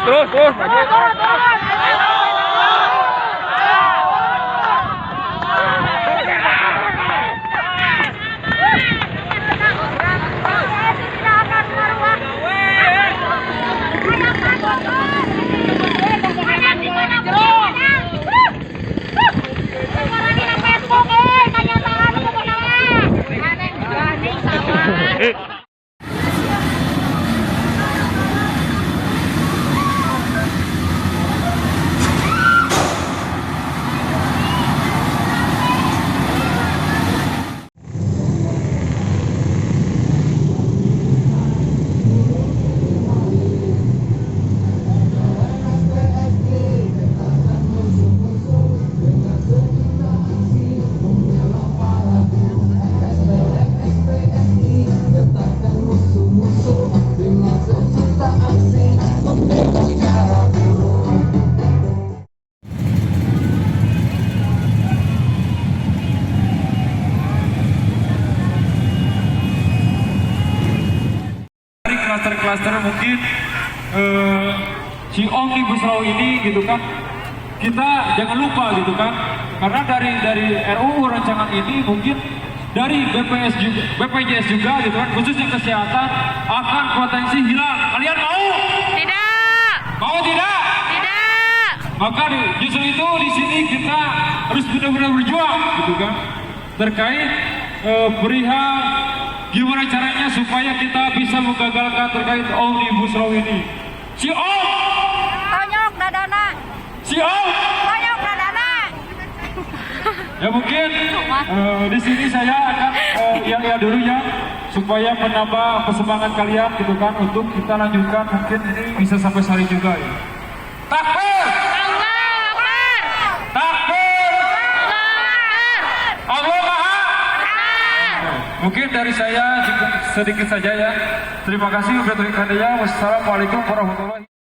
Terus. Klaster mungkin si Omnibus Law ini gitu kan, kita jangan lupa gitu kan, karena dari RUU rancangan ini mungkin dari BPJS juga gitu kan, khususnya kesehatan akan potensi hilang. Kalian mau? Tidak. Mau tidak? Tidak. Maka justru itu di sini kita harus benar-benar berjuang gitu kan, terkait perihal gimana caranya supaya kita bisa menggagalkan terkait Omnibus Law ini. Si Om! Tonyok dadana. Si Om! Tonyok dadana. Ya mungkin di sini saya akan ya dulu ya, supaya menambah persemangat kalian gitu kan, untuk kita lanjutkan, mungkin ini bisa sampai sehari juga ya. Takbir! Allah Akbar. Takbir! Allah Maha! Mungkin dari saya sedikit saja ya. Terima kasih. Wassalamualaikum warahmatullahi wabarakatuh.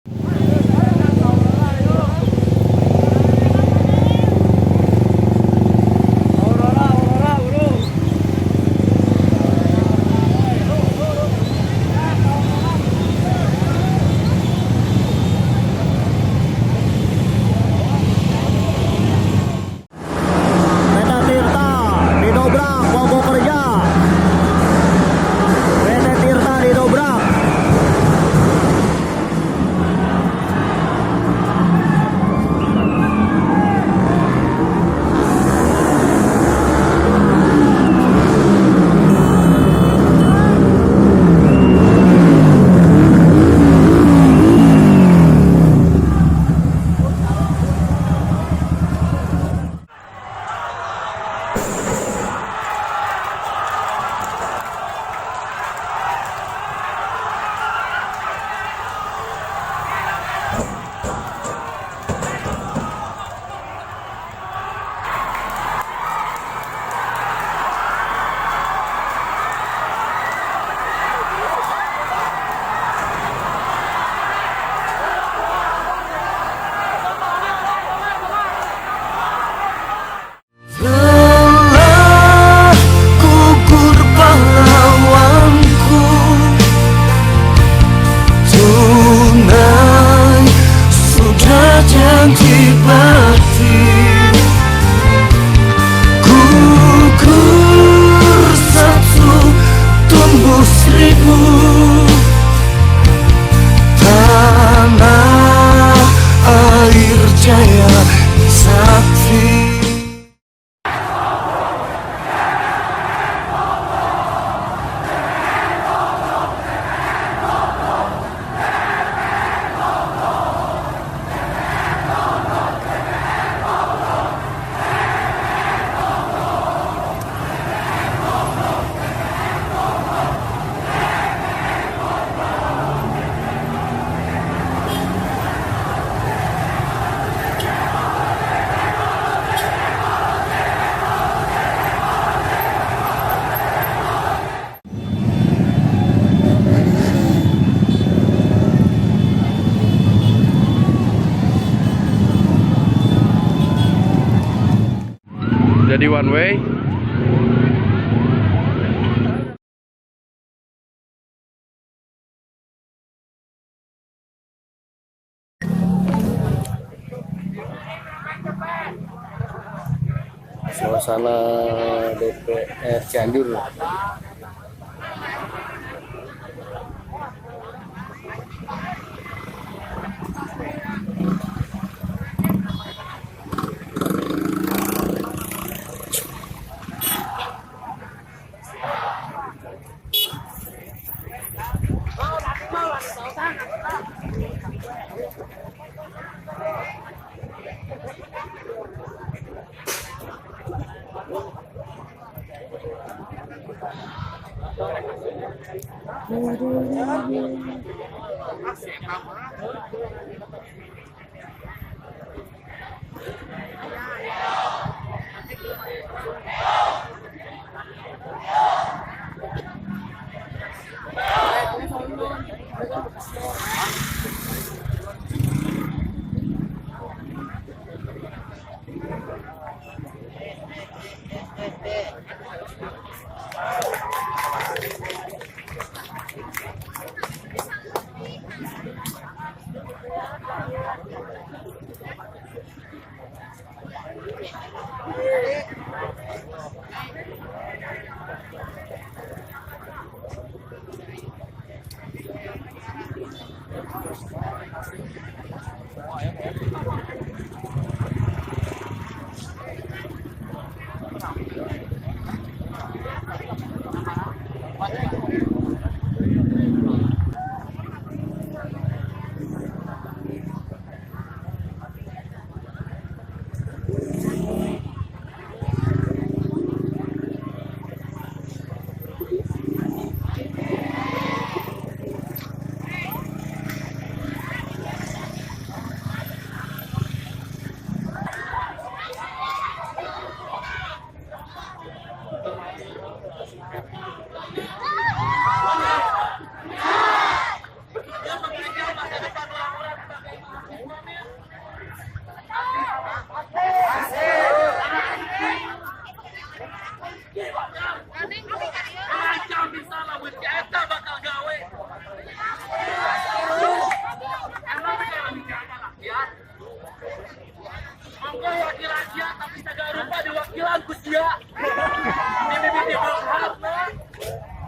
one way. Suasana DPR Cianjur.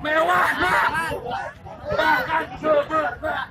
Mewah, bahkan sebesar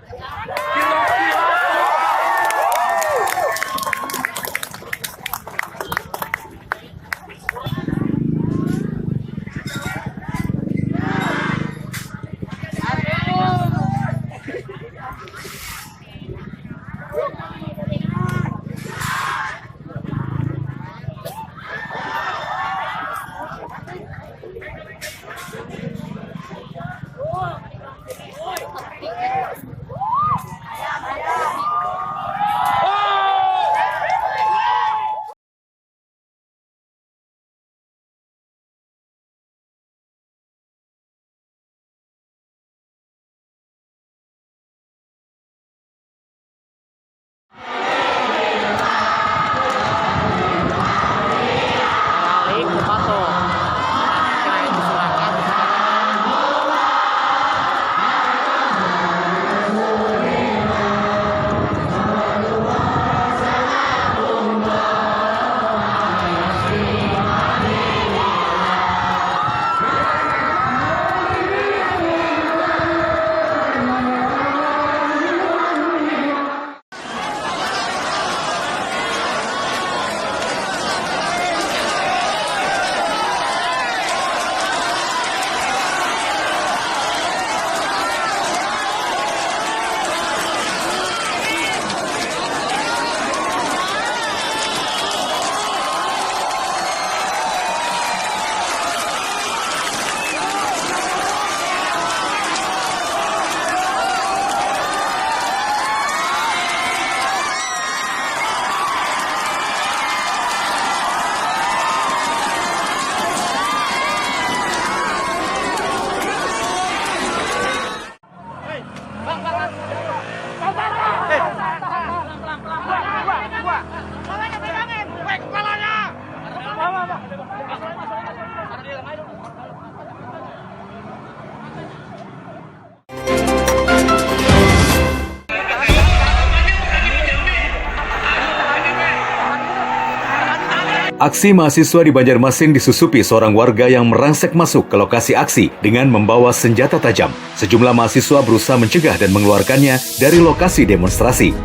Aksi mahasiswa di Banjarmasin disusupi seorang warga yang merangsek masuk ke lokasi aksi dengan membawa senjata tajam. Sejumlah mahasiswa berusaha mencegah dan mengeluarkannya dari lokasi demonstrasi.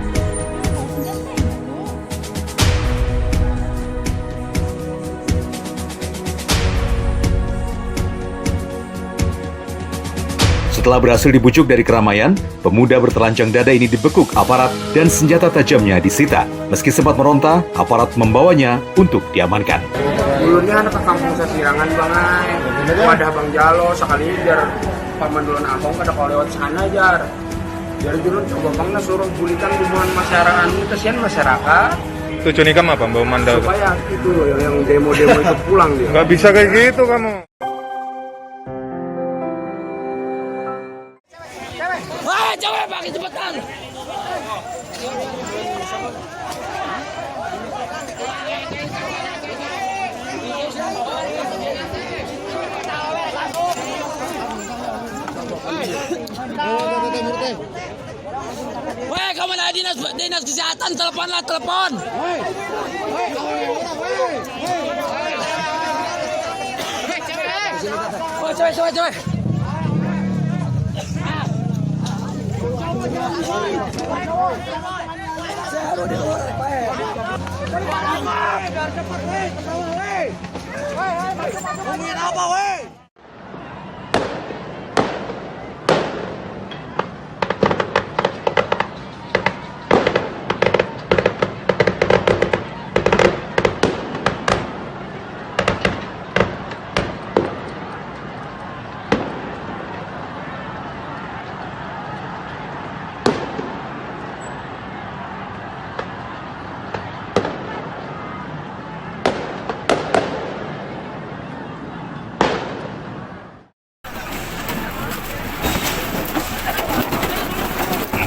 Setelah berhasil dibujuk dari keramaian, pemuda bertelanjang dada ini dibekuk aparat dan senjata tajamnya disita. Meski sempat meronta, aparat membawanya untuk diamankan. Dulunya anak ke kampung Sasirangan bangai, wadah Bang Jalo sekali jar paman dulun Ahong kada kalau lewat sana jar. Jadi dulu coba bang suruh bulikan hubungan masyarakat, kesian masyarakat. Tujuan kamu apa, Mbak Mandal? Supaya itu yang demo-demo itu pulang dia. Nggak bisa kayak gitu kamu. Wah, cewek pakai cepetan. Weh, kamu ada dinas kesehatan, teleponlah, telepon. Oh, cewek.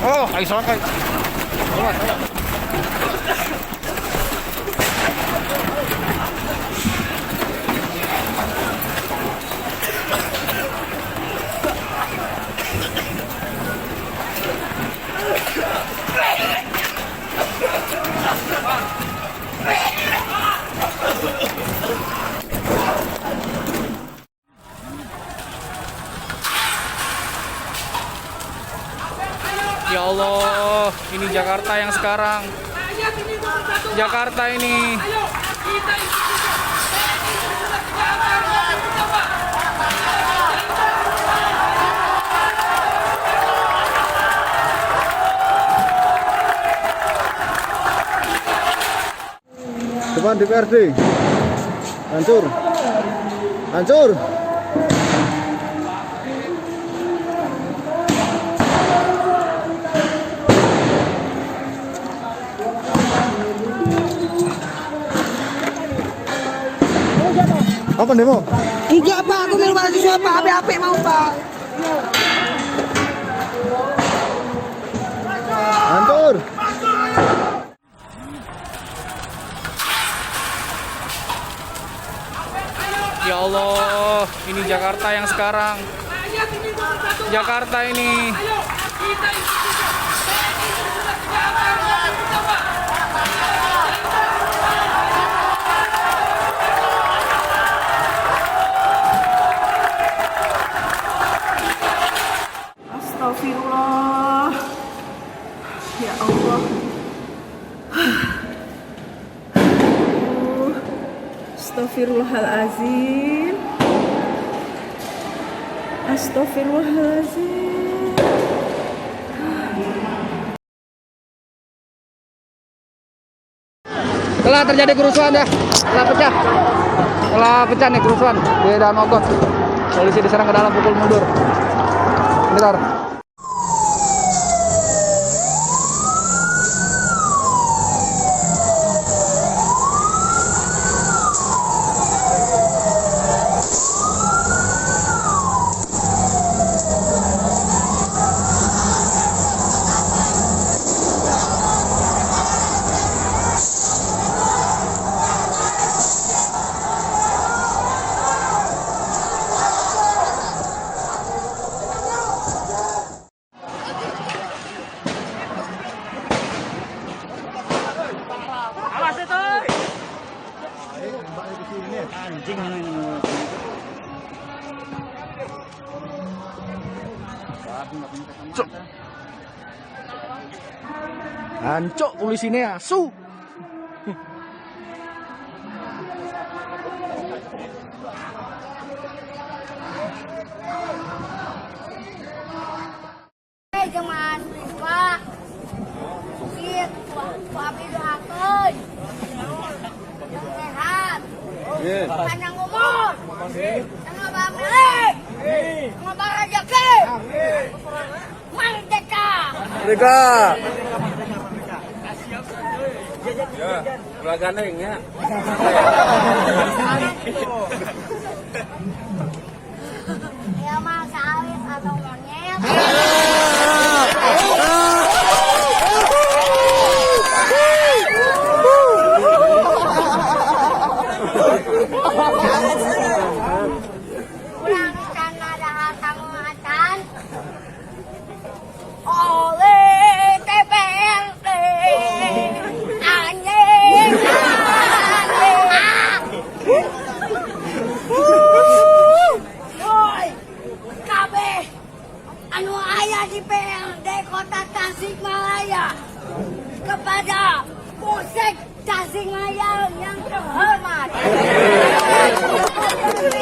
Oh, ayo soalnya. Ya Allah, ini Jakarta yang sekarang. Jakarta ini. Depan DPRD. Hancur. Apa demo? Enggak Pak, aku mau mahasiswa Pak, HP mau Pak. Hancur. Ya Allah, ini Jakarta yang sekarang. Jakarta ini. Astagfirullah. Ya Allah. Astagfirullahalazim. Astagfirullahalazim. Telah terjadi kerusuhan ya. Telah pecah nih kerusuhan di Daan Mogot. Polisi diserang ke dalam, pukul mundur. Bentar. Hancuk polisinya asu. Jemaah siswa, sukses, suami doakan, sehat, panjang umur, sama balik, sama rezeki, merdeka. Mereka. Ya, ulah gandeng ya. Ya mah sawit atau monyet. Kurang sana datang macan oleh TPRD anjing. Woi, kabeh anu aya di PRD Kota Tasikmalaya kepada Polsek Tasikmalaya yang terhormat.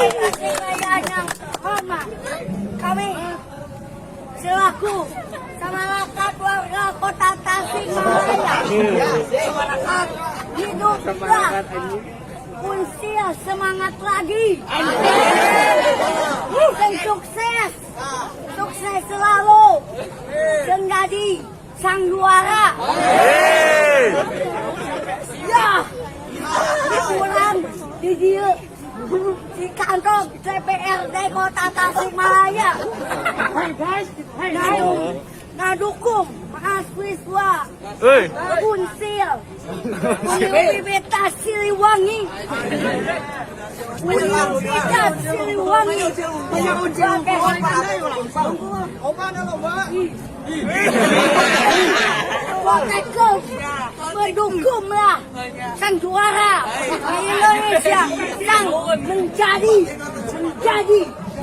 Tasikmalaya yang terhormat. Kami selaku masyarakat warga Kota Tasikmalaya hiduplah Unsil semangat lagi dan sukses selalu menjadi sang juara. Ya, pulang di dia di kantor DPRD Kota Tasikmalaya. Ngadukung mahasiswa Unsil Universitas Siliwangi. Universitas Siliwangi mendukunglah sang juara Indonesia yang menjadi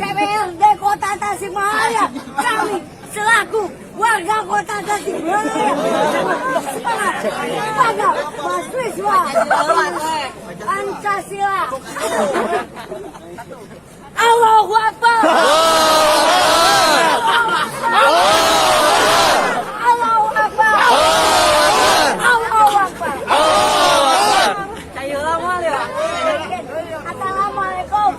DPRD Kota Tasikmalaya. Kami selaku warga Kota Tasikmalaya semangat pada mahasiswa Pancasila. Allahu Akbar. Allahu Akbar. Allahu Akbar. Assalamualaikum.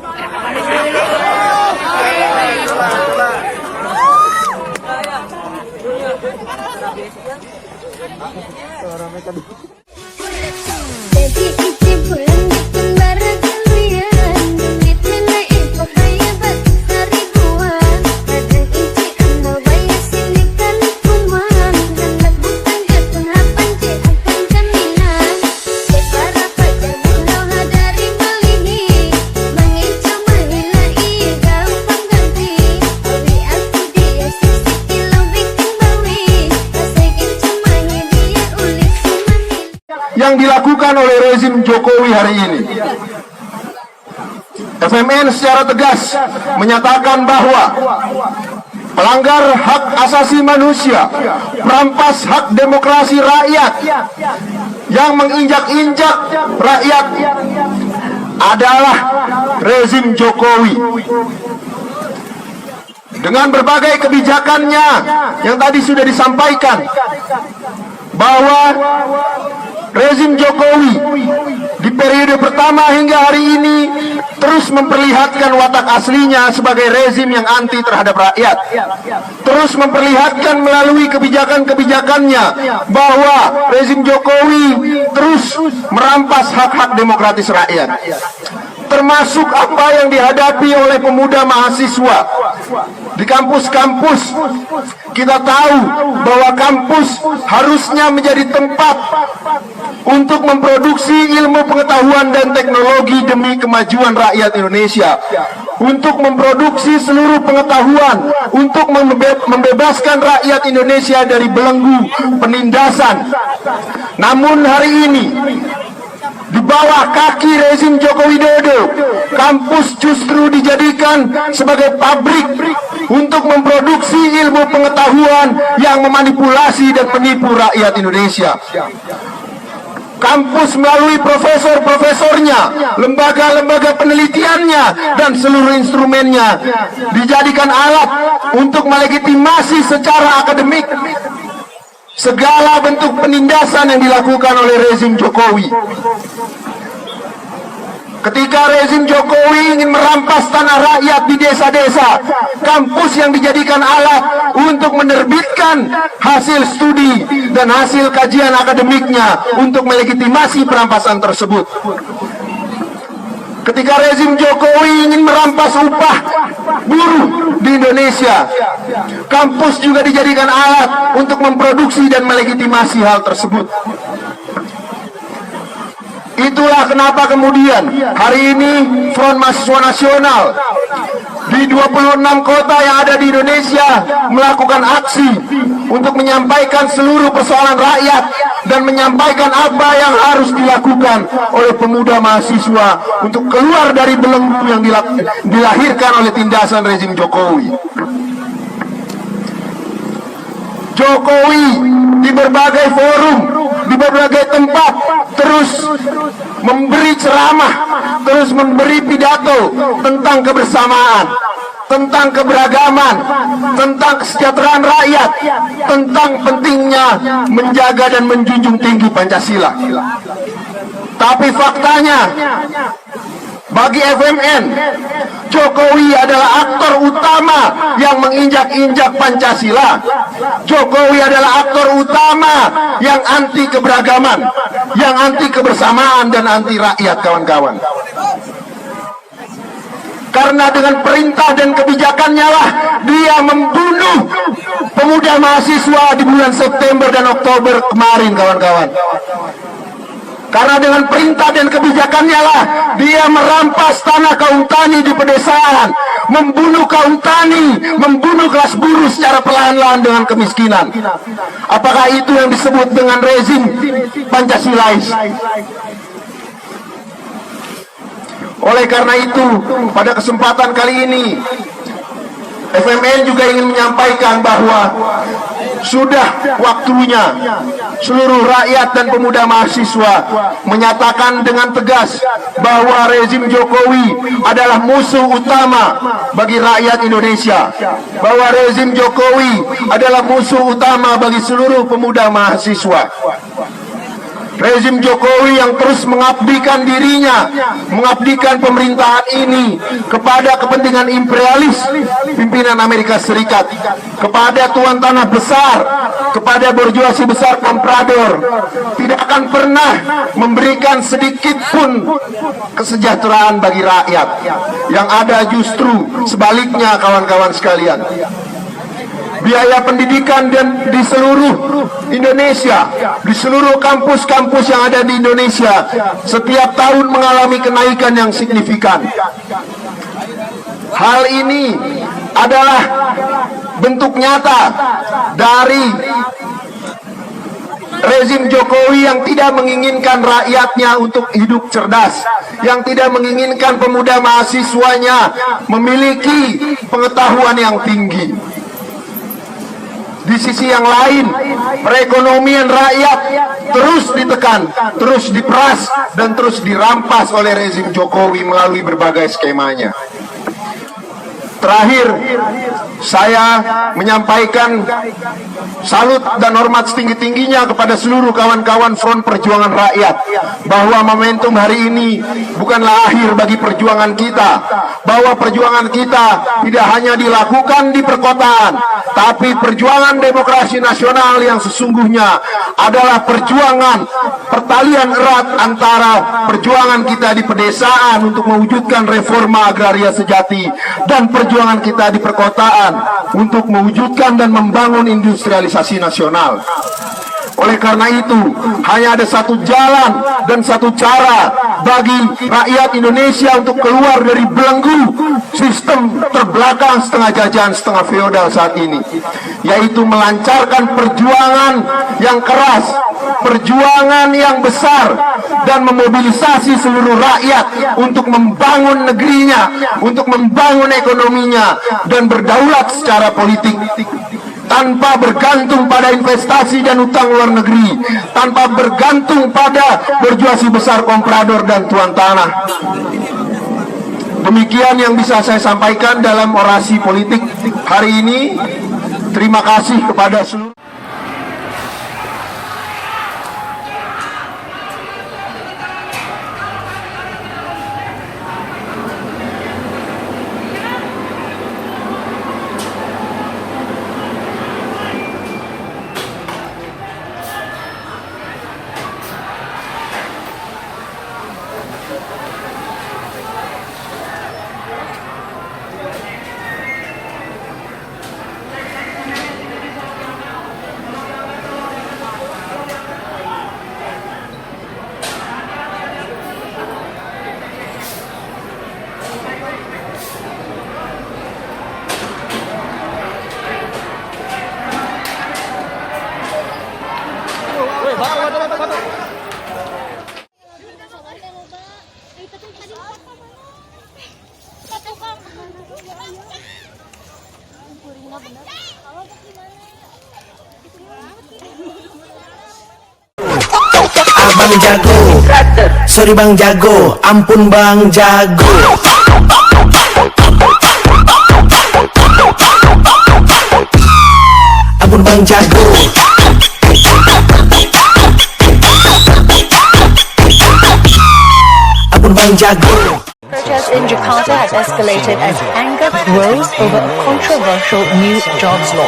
Jadi itu bulan kembar kalian, duitnya naik bahaya besar ribuan. Kadang ici anda bayar sini kan kuman, hendak bukan keterapan cek akan camilan. Para pacar bunuh dari belihi, mengecoh mahilai gampang ganti. Awi aku dia sisi kilo bikin bawi, pasekin cuma dia ulik semani. Yang dilakukan oleh rezim Jokowi hari ini. FMN secara tegas menyatakan bahwa pelanggar hak asasi manusia, merampas hak demokrasi rakyat, yang menginjak-injak rakyat adalah rezim Jokowi. Dengan berbagai kebijakannya yang tadi sudah disampaikan, bahwa rezim Jokowi di periode pertama hingga hari ini terus memperlihatkan watak aslinya sebagai rezim yang anti terhadap rakyat. Terus memperlihatkan melalui kebijakan-kebijakannya bahwa rezim Jokowi terus merampas hak-hak demokratis rakyat. Termasuk apa yang dihadapi oleh pemuda mahasiswa di kampus-kampus. Kita tahu bahwa kampus harusnya menjadi tempat untuk memproduksi ilmu pengetahuan dan teknologi demi kemajuan rakyat Indonesia, untuk memproduksi seluruh pengetahuan, untuk membebaskan rakyat Indonesia dari belenggu penindasan. Namun hari ini Di bawah kaki rezim Joko Widodo, kampus justru dijadikan sebagai pabrik untuk memproduksi ilmu pengetahuan yang memanipulasi dan menipu rakyat Indonesia. Kampus melalui profesor-profesornya, lembaga-lembaga penelitiannya, dan seluruh instrumennya dijadikan alat untuk melegitimasi secara akademik segala bentuk penindasan yang dilakukan oleh rezim Jokowi. Ketika rezim Jokowi ingin merampas tanah rakyat di desa-desa, kampus yang dijadikan alat untuk menerbitkan hasil studi dan hasil kajian akademiknya untuk melegitimasi perampasan tersebut. Ketika rezim Jokowi ingin merampas upah buruh di Indonesia, kampus juga dijadikan alat untuk memproduksi dan melegitimasi hal tersebut. Itulah kenapa kemudian hari ini Front Mahasiswa Nasional di 26 kota yang ada di Indonesia melakukan aksi untuk menyampaikan seluruh persoalan rakyat dan menyampaikan apa yang harus dilakukan oleh pemuda mahasiswa untuk keluar dari belenggu yang dilahirkan oleh tindasan rezim Jokowi. Jokowi di berbagai forum, di berbagai tempat terus memberi ceramah, terus memberi pidato tentang kebersamaan, tentang keberagaman, tentang kesejahteraan rakyat, tentang pentingnya menjaga dan menjunjung tinggi Pancasila. Tapi faktanya, bagi FMN, Jokowi adalah aktor utama yang menginjak-injak Pancasila. Jokowi adalah aktor utama yang anti keberagaman, yang anti kebersamaan dan anti rakyat, kawan-kawan. Karena dengan perintah dan kebijakannya lah dia membunuh pemuda mahasiswa di bulan September dan Oktober kemarin, kawan-kawan. Karena dengan perintah dan kebijakannya lah dia merampas tanah kaum tani di pedesaan, membunuh kaum tani, membunuh kelas buruh secara perlahan-lahan dengan kemiskinan. Apakah itu yang disebut dengan rezim Pancasilais? Oleh karena itu, pada kesempatan kali ini FMN juga ingin menyampaikan bahwa sudah waktunya seluruh rakyat dan pemuda mahasiswa menyatakan dengan tegas bahwa rezim Jokowi adalah musuh utama bagi rakyat Indonesia, bahwa rezim Jokowi adalah musuh utama bagi seluruh pemuda mahasiswa. Rezim Jokowi yang terus mengabdikan dirinya, mengabdikan pemerintahan ini kepada kepentingan imperialis pimpinan Amerika Serikat, kepada tuan tanah besar, kepada borjuasi besar komprador, tidak akan pernah memberikan sedikit pun kesejahteraan bagi rakyat. Yang ada justru sebaliknya, kawan-kawan sekalian. Biaya pendidikan dan di seluruh Indonesia, di seluruh kampus-kampus yang ada di Indonesia setiap tahun mengalami kenaikan yang signifikan. Hal ini adalah bentuk nyata dari rezim Jokowi yang tidak menginginkan rakyatnya untuk hidup cerdas, yang tidak menginginkan pemuda mahasiswanya memiliki pengetahuan yang tinggi. Di sisi yang lain, perekonomian rakyat terus ditekan, terus diperas, dan terus dirampas oleh rezim Jokowi melalui berbagai skemanya. Terakhir, saya menyampaikan salut dan hormat setinggi-tingginya kepada seluruh kawan-kawan Front Perjuangan Rakyat, bahwa momentum hari ini bukanlah akhir bagi perjuangan kita, bahwa perjuangan kita tidak hanya dilakukan di perkotaan, tapi perjuangan demokrasi nasional yang sesungguhnya adalah perjuangan pertalian erat antara perjuangan kita di pedesaan untuk mewujudkan reforma agraria sejati dan perjuangan kita di perkotaan untuk mewujudkan dan membangun industrialisasi nasional. Oleh karena itu, hanya ada satu jalan dan satu cara bagi rakyat Indonesia untuk keluar dari belenggu sistem terbelakang setengah jajahan, setengah feodal saat ini, yaitu melancarkan perjuangan yang keras, perjuangan yang besar dan memobilisasi seluruh rakyat untuk membangun negerinya, untuk membangun ekonominya, dan berdaulat secara politik. Tanpa bergantung pada investasi dan utang luar negeri, tanpa bergantung pada berjuasi besar komprador dan tuan tanah. Demikian yang bisa saya sampaikan dalam orasi politik hari ini. Terima kasih kepada seluruh Abang jago, sorry bang jago, ampun bang jago. Ampun bang jago. Ampun bang jago. Protests in Jakarta have escalated as anger grows over a controversial new jobs law.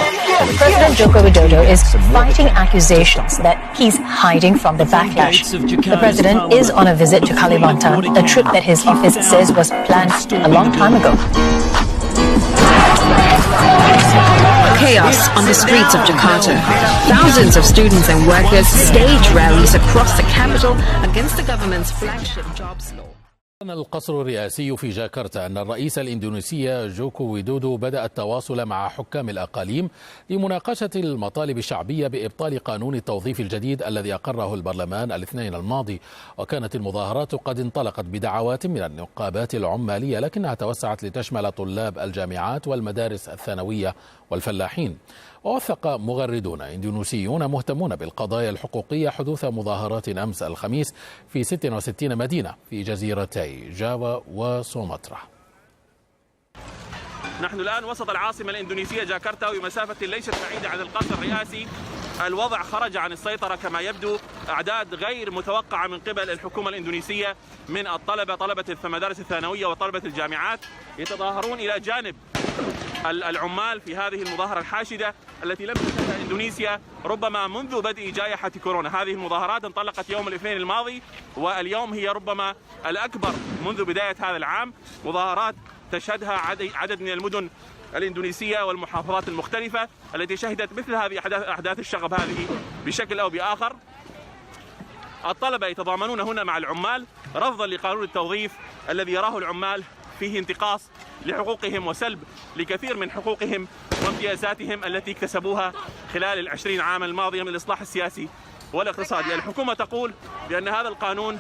President Joko Widodo is fighting accusations that he's hiding from the backlash. The president is on a visit to Kalimantan, a trip that his office says was planned a long time ago. Chaos on the streets of Jakarta. Thousands of students and workers stage rallies across the capital against the government's flagship jobs law. القصر الرئاسي في جاكرتا أن الرئيس الإندونيسي جوكو ويدودو بدأ التواصل مع حكام الأقاليم لمناقشة المطالب الشعبية بإبطال قانون التوظيف الجديد الذي أقره البرلمان الاثنين الماضي. وكانت المظاهرات قد انطلقت بدعوات من النقابات العمالية، لكنها توسعت لتشمل طلاب الجامعات والمدارس الثانوية والفلاحين. ووثق مغردون إندونيسيون مهتمون بالقضايا الحقوقية حدوث مظاهرات أمس الخميس في 66 مدينة في جزيرتي جاوا وسومطرة. نحن الآن وسط العاصمة الإندونيسية جاكرتا، ومسافة ليست بعيدة عن القصر الرئاسي. الوضع خرج عن السيطرة كما يبدو. أعداد غير متوقعة من قبل الحكومة الإندونيسية من طلبة المدارس الثانوية وطلبة الجامعات يتظاهرون إلى جانب العمال في هذه المظاهرة الحاشدة التي لم تشهدها إندونيسيا ربما منذ بدء جائحة كورونا. هذه المظاهرات انطلقت يوم الاثنين الماضي، واليوم هي ربما الأكبر منذ بداية هذا العام. مظاهرات تشهدها عدد من المدن الإندونيسية والمحافظات المختلفة التي شهدت مثل هذه أحداث الشغب هذه بشكل أو بآخر. الطلبة يتضامنون هنا مع العمال رفضا لقانون التوظيف الذي يراه العمال فيه انتقاص لحقوقهم وسلب لكثير من حقوقهم وامتيازاتهم التي اكتسبوها خلال ال20 عاما الماضية من الإصلاح السياسي والاقتصادي. الحكومة تقول بأن هذا القانون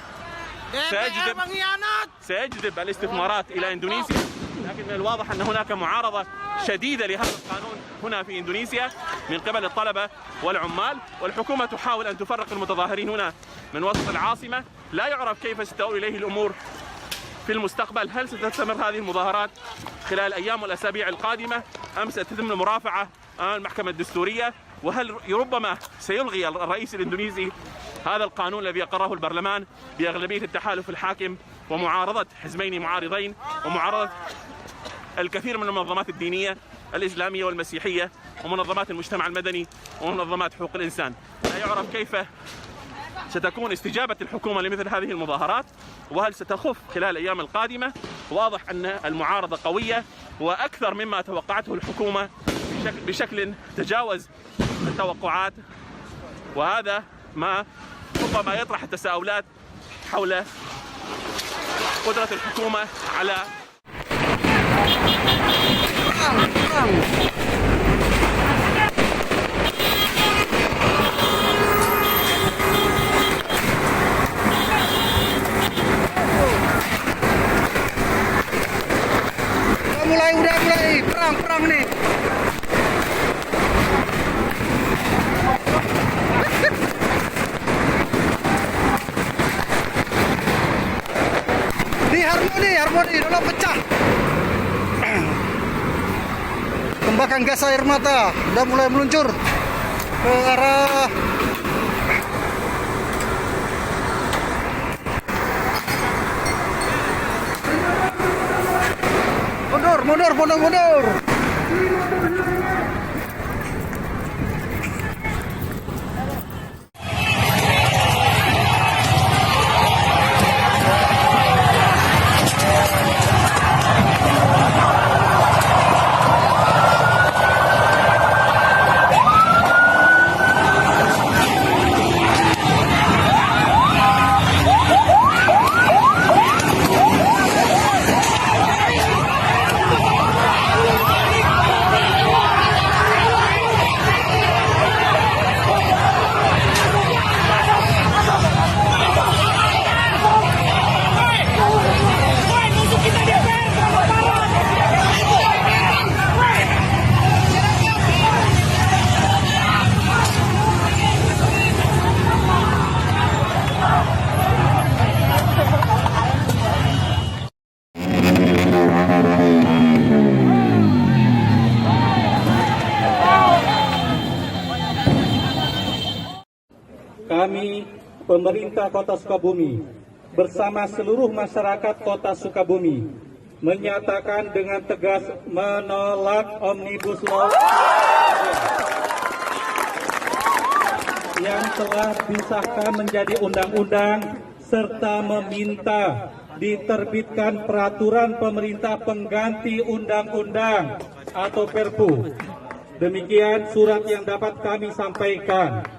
سيجذب الاستثمارات إلى إندونيسيا، لكن من الواضح أن هناك معارضة شديدة لهذا القانون هنا في إندونيسيا من قبل الطلبة والعمال، والحكومة تحاول أن تفرق المتظاهرين هنا من وسط العاصمة. لا يعرف كيف ستؤول إليه الأمور في المستقبل. هل ستستمر هذه المظاهرات خلال الأيام والأسابيع القادمة أم ستتم المرافعة أمام المحكمة الدستورية؟ وهل ربما سيلغي الرئيس الإندونيسي هذا القانون الذي أقره البرلمان بأغلبية التحالف الحاكم ومعارضة حزبين معارضين ومعارضة الكثير من المنظمات الدينية الإسلامية والمسيحية ومنظمات المجتمع المدني ومنظمات حقوق الإنسان؟ لا يعرف كيف ستكون استجابة الحكومة لمثل هذه المظاهرات، وهل ستخف خلال الأيام القادمة. واضح أن المعارضة قوية وأكثر مما توقعته الحكومة بشكل تجاوز التوقعات، وهذا ما ربما يطرح التساؤلات حول قدرة الحكومة على mulai perang nih. Ini harmoni udah pecah. Tembakan gas air mata udah mulai meluncur ke arah mundur. Kami, pemerintah Kota Sukabumi, bersama seluruh masyarakat Kota Sukabumi, menyatakan dengan tegas menolak Omnibus Law yang telah disahkan menjadi undang-undang serta meminta diterbitkan peraturan pemerintah pengganti undang-undang atau Perpu. Demikian surat yang dapat kami sampaikan.